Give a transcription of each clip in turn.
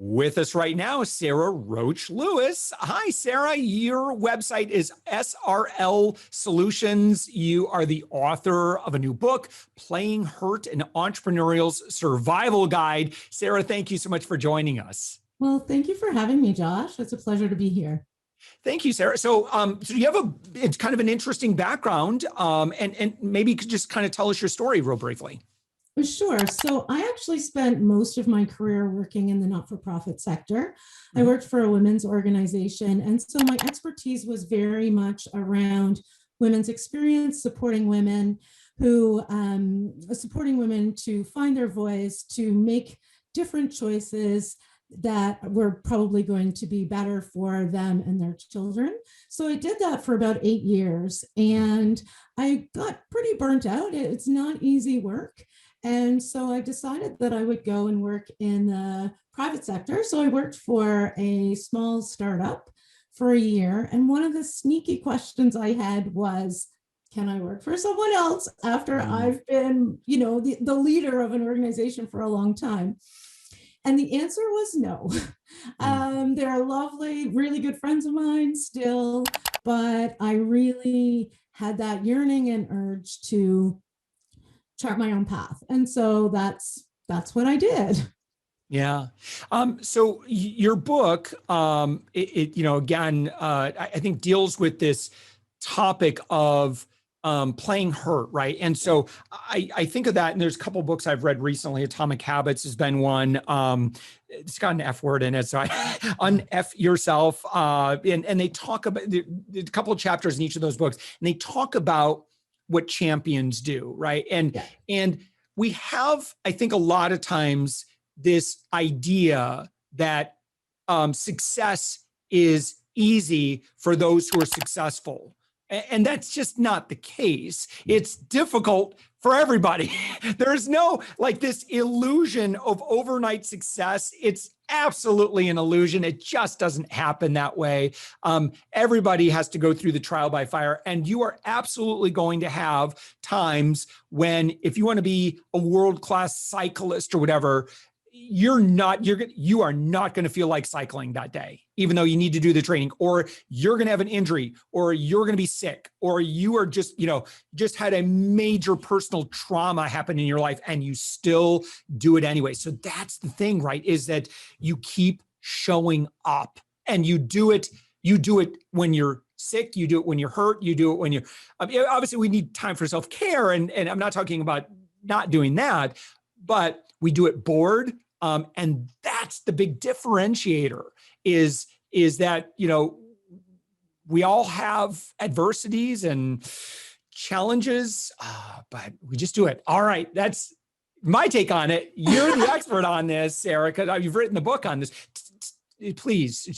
With us right now is Sara Roach Lewis. Hi, Sara. Your website is SRL Solutions. You are the author of a new book, Playing Hurt, an Entrepreneurials Survival Guide. Sara, thank you so much for joining us. Well, thank you for having me, Josh. It's a pleasure to be here. Thank you, Sara. So you have it's kind of an interesting background, and maybe you could just kind of tell us your story real briefly. Sure. So I actually spent most of my career working in the not-for-profit sector. I worked for a women's organization, and so my expertise was very much around women's experience, supporting women to find their voice, to make different choices that were probably going to be better for them and their children. So I did that for about 8 years, and I got pretty burnt out. It's not easy work. And so I decided that I would go and work in the private sector. So I worked for a small startup for a year. And one of the sneaky questions I had was, can I work for someone else after I've been, the leader of an organization for a long time? And the answer was no. They're lovely, really good friends of mine still, but I really had that yearning and urge to chart my own path. And so that's what I did. Yeah. So your book, I think deals with this topic of playing hurt, right? And so I think of that, and there's a couple of books I've read recently. Atomic Habits has been one. It's got an F word in it, so un-F yourself. And they talk about a couple of chapters in each of those books, and they talk about what champions do, right? And we have, I think, a lot of times this idea that success is easy for those who are successful. And that's just not the case. It's difficult for everybody. There's no this illusion of overnight success. It's absolutely an illusion. It just doesn't happen that way. Everybody has to go through the trial by fire, and you are absolutely going to have times when, if you want to be a world-class cyclist or whatever, you are not going to feel like cycling that day, even though you need to do the training, or you're going to have an injury, or you're going to be sick, or you are just had a major personal trauma happen in your life, and you still do it anyway. So that's the thing, right? Is that you keep showing up, and you do it when you're sick, you do it when you're hurt, you do it when you're, obviously we need time for self-care. And I'm not talking about not doing that, but we do it bored. And that's the big differentiator is that, we all have adversities and challenges, but we just do it. All right. That's my take on it. You're the expert on this, Sara, because you've written the book on this. Please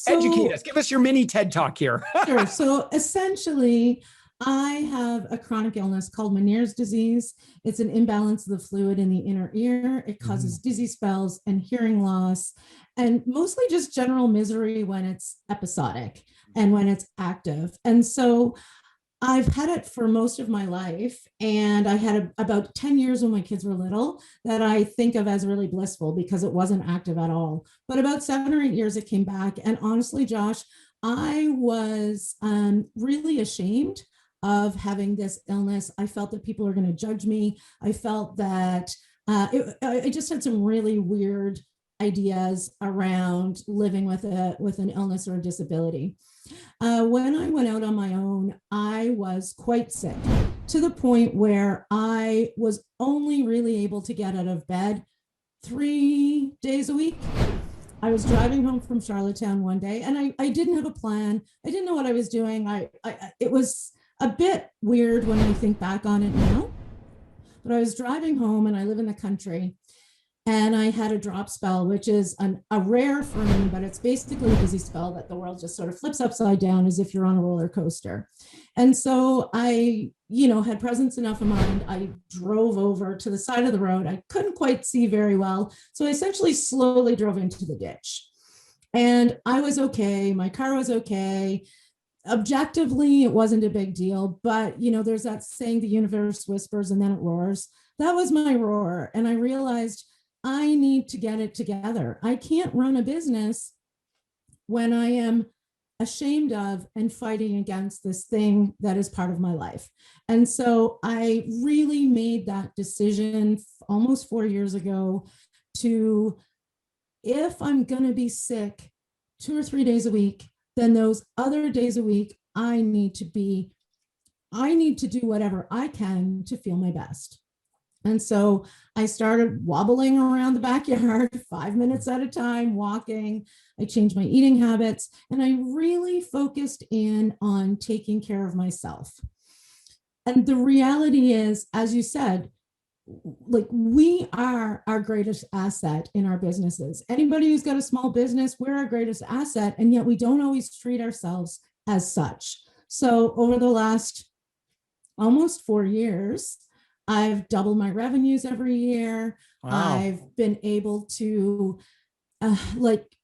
educate us. Give us your mini TED Talk here. Sure. So essentially, I have a chronic illness called Meniere's disease. It's an imbalance of the fluid in the inner ear. It causes dizzy spells and hearing loss, and mostly just general misery when it's episodic and when it's active. And so I've had it for most of my life, and I had about 10 years when my kids were little that I think of as really blissful because it wasn't active at all. But about 7 or 8 years, it came back. And honestly, Josh, I was really ashamed of having this illness. I felt that people were going to judge me. I felt that I just had some really weird ideas around living with an illness or a disability. When I went out on my own, I was quite sick to the point where I was only really able to get out of bed 3 days a week. I was driving home from Charlottetown one day, and I didn't have a plan. I didn't know what I was doing. It was a bit weird when I think back on it now, but I was driving home, and I live in the country, and I had a drop spell, which is a rare for me, but it's basically a dizzy spell that the world just sort of flips upside down as if you're on a roller coaster. And so I, had presence enough of mind. I drove over to the side of the road. I couldn't quite see very well, so I essentially slowly drove into the ditch. And I was okay. My car was okay. Objectively, it wasn't a big deal, but there's that saying, the universe whispers and then it roars. That was my roar. And I realized I need to get it together. I can't run a business when I am ashamed of and fighting against this thing that is part of my life. And so I really made that decision almost 4 years ago to, if I'm going to be sick 2 or 3 days a week, then those other days a week, I need to do whatever I can to feel my best. And so I started wobbling around the backyard 5 minutes at a time, walking. I changed my eating habits, and I really focused in on taking care of myself. And the reality is, as you said, like, we are our greatest asset in our businesses. Anybody who's got a small business, we're our greatest asset, and yet we don't always treat ourselves as such. So over the last almost 4 years, I've doubled my revenues every year. Wow. I've been able to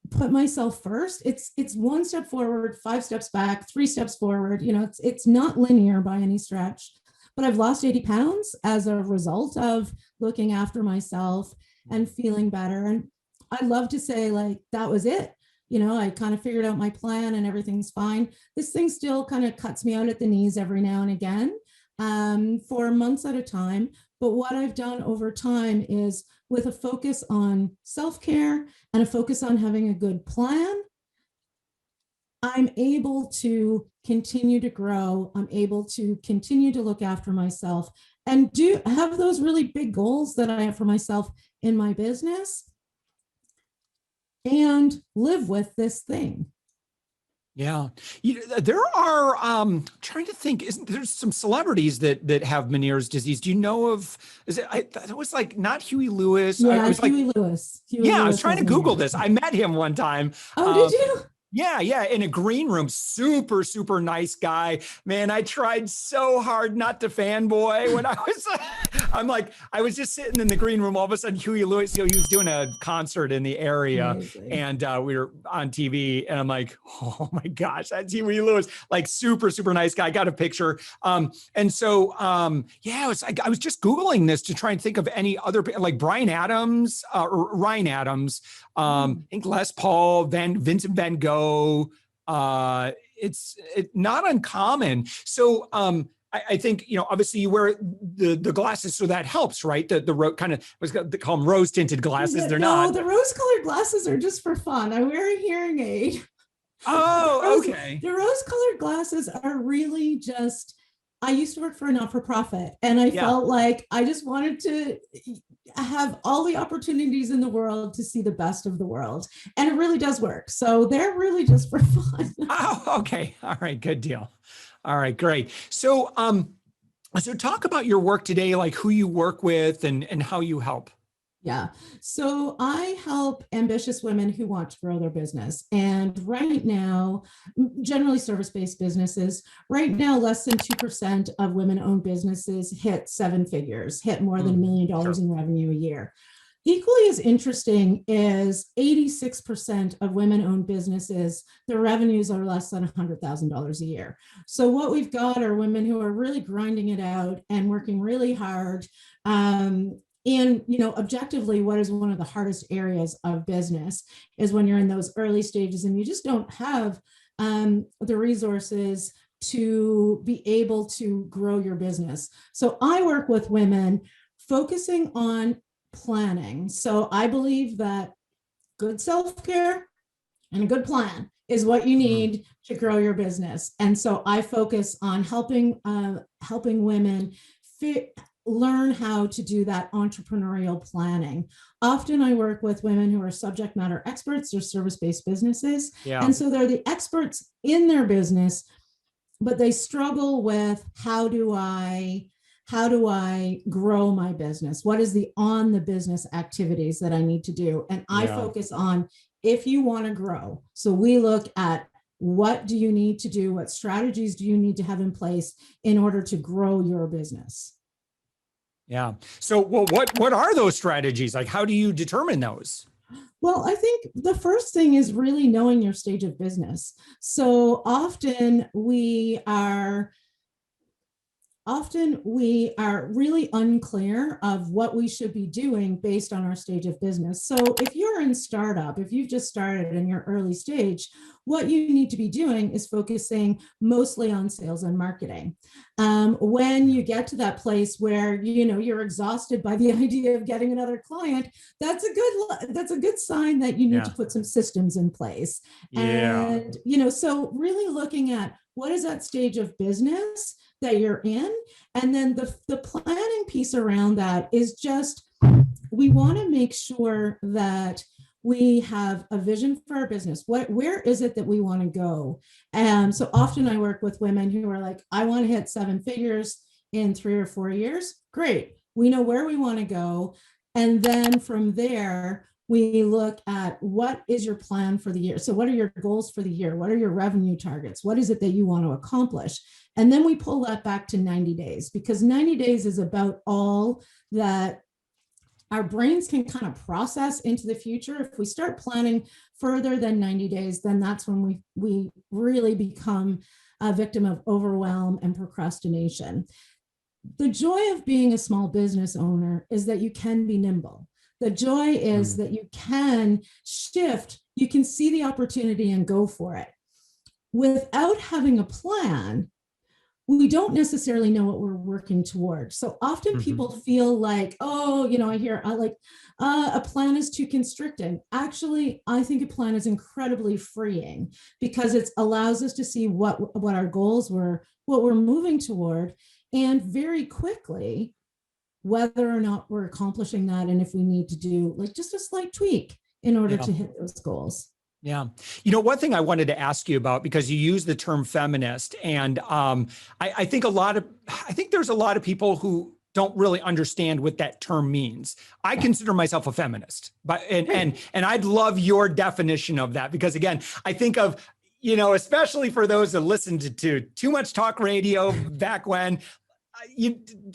put myself first. It's 1 step forward, 5 steps back, 3 steps forward. It's not linear by any stretch, but I've lost 80 pounds as a result of looking after myself and feeling better. And I love to say, like, that was it. I kind of figured out my plan and everything's fine. This thing still kind of cuts me out at the knees every now and again, for months at a time. But what I've done over time is, with a focus on self-care and a focus on having a good plan, I'm able to continue to grow. I'm able to continue to look after myself and do have those really big goals that I have for myself in my business and live with this thing. Yeah. There are, trying to think, there's some celebrities that have Meniere's disease. Do you know of, it was like not Huey Lewis. Yeah, I was Huey Lewis. I was trying to Google this. I met him one time. Oh, did you? Yeah, in a green room. Super, super nice guy. Man, I tried so hard not to fanboy when I was just sitting in the green room. All of a sudden, Huey Lewis, he was doing a concert in the area. Amazing. And we were on TV, and I'm like, oh my gosh, that's Huey Lewis. Like, super, super nice guy. Got a picture. And so, it was like, I was just Googling this to try and think of any other, like Bryan Adams, or Ryan Adams, I think Les Paul, Vincent Van Gogh. It's not uncommon. So I think, obviously you wear the glasses, so that helps, right? The kind of, I was going to call them rose tinted glasses. They're not. No, the rose colored glasses are just for fun. I wear a hearing aid. Oh, okay. The rose colored glasses are really just, I used to work for a not-for-profit, and I felt like I just wanted to have all the opportunities in the world to see the best of the world. And it really does work. So they're really just for fun. Oh, okay. All right. Good deal. All right, great. So, so talk about your work today, like who you work with and how you help. Yeah. So I help ambitious women who want to grow their business. And right now, generally service-based businesses, right now, less than 2% of women-owned businesses hit 7 figures, hit more than $1 million in revenue a year. Equally as interesting is 86% of women-owned businesses, their revenues are less than $100,000 a year. So what we've got are women who are really grinding it out and working really hard. And, objectively, what is one of the hardest areas of business is when you're in those early stages and you just don't have the resources to be able to grow your business. So I work with women focusing on planning. So I believe that good self-care and a good plan is what you need to grow your business. And so I focus on helping women learn how to do that entrepreneurial planning. Often I work with women who are subject matter experts or service-based businesses. Yeah. And so they're the experts in their business, but they struggle with how do I grow my business? What is the on the business activities that I need to do? And I focus on, if you want to grow. So we look at, what do you need to do? What strategies do you need to have in place in order to grow your business? Yeah. So, well, what are those strategies? Like, how do you determine those? Well, I think the first thing is really knowing your stage of business. So often we are often we are really unclear of what we should be doing based on our stage of business. So if you're in startup, if you've just started in your early stage, what you need to be doing is focusing mostly on sales and marketing. When you get to that place where you're exhausted by the idea of getting another client, that's a good sign that you need to put some systems in place. And so really looking at what is that stage of business that you're in, and then the planning piece around that is just, we want to make sure that we have a vision for our business. Where is it that we want to go? And so often I work with women who are like, I want to hit 7 figures in 3 or 4 years. Great. We know where we want to go. And then from there, we look at what is your plan for the year. So what are your goals for the year? What are your revenue targets? What is it that you want to accomplish? And then we pull that back to 90 days, because 90 days is about all that our brains can kind of process into the future. If we start planning further than 90 days, then that's when we really become a victim of overwhelm and procrastination. The joy of being a small business owner is that you can be nimble. The joy is that you can shift, you can see the opportunity and go for it. Without having a plan, we don't necessarily know what we're working towards. So often people feel like, oh, I hear a plan is too constricting. Actually, I think a plan is incredibly freeing, because it allows us to see what our goals were, what we're moving toward, and very quickly, whether or not we're accomplishing that, and if we need to do just a slight tweak in order to hit those goals. Yeah. One thing I wanted to ask you about, because you use the term feminist, and I think there's a lot of people who don't really understand what that term means. I consider myself a feminist, and I'd love your definition of that, because again, I think of, especially for those that listened to too much talk radio back when,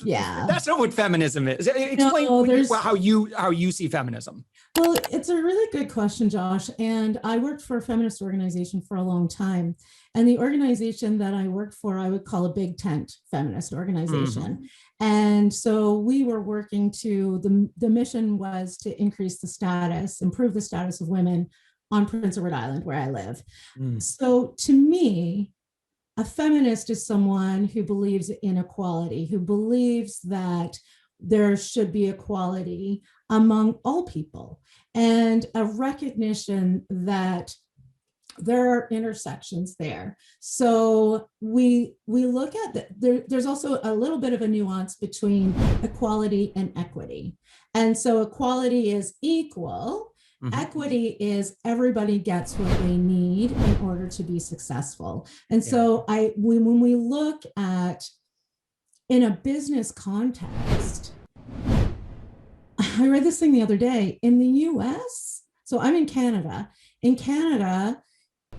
that's not what feminism is. Explain how you see feminism. Well, it's a really good question, Josh. And I worked for a feminist organization for a long time. And the organization that I worked for, I would call a big tent feminist organization. And so we were working the mission was to improve the status of women on Prince Edward Island, where I live. So to me, a feminist is someone who believes in equality, who believes that there should be equality among all people, and a recognition that there are intersections there. So we look at that. There's also a little bit of a nuance between equality and equity. And so equality is equal. Equity is everybody gets what they need in order to be successful. And so when we look at, in a business context, I read this thing the other day in the US. So I'm in Canada. In Canada,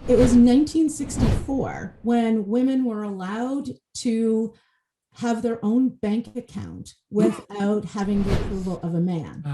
it was 1964 when women were allowed to have their own bank account without having the approval of a man.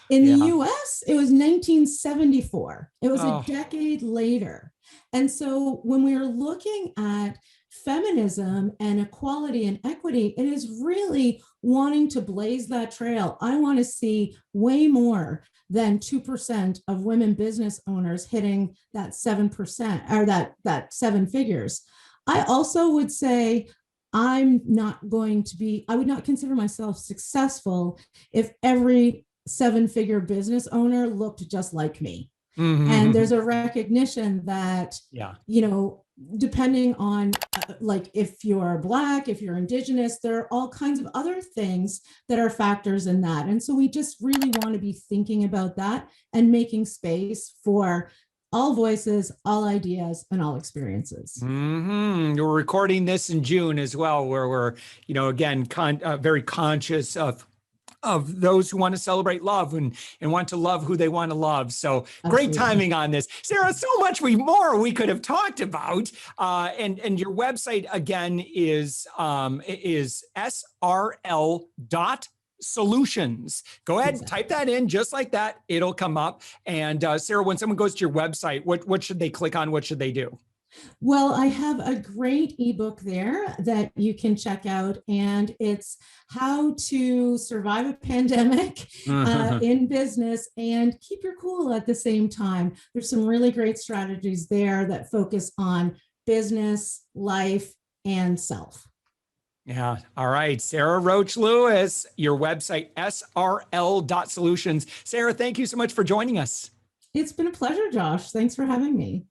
In the US, it was 1974. It was a decade later. And so when we are looking at feminism and equality and equity, it is really wanting to blaze that trail. I want to see way more than 2% of women business owners hitting that 7% or that 7 figures. I also would say I would not consider myself successful if every 7-figure business owner looked just like me. And there's a recognition that, depending on if you're Black, if you're Indigenous, there are all kinds of other things that are factors in that. And so we just really want to be thinking about that and making space for all voices, all ideas, and all experiences. We're recording this in June as well, where we're, again, very conscious of those who want to celebrate love and want to love who they want to love. So great timing on this. Sara, so much more we could have talked about. And your website again is SRL Solutions. Go ahead, type that in just like that. It'll come up. And Sara, when someone goes to your website, what should they click on? What should they do? Well, I have a great ebook there that you can check out, and it's how to survive a pandemic in business and keep your cool at the same time. There's some really great strategies there that focus on business, life, and self. Yeah. All right. Sara Roach Lewis, your website, SRL Solutions. Sara, thank you so much for joining us. It's been a pleasure, Josh. Thanks for having me.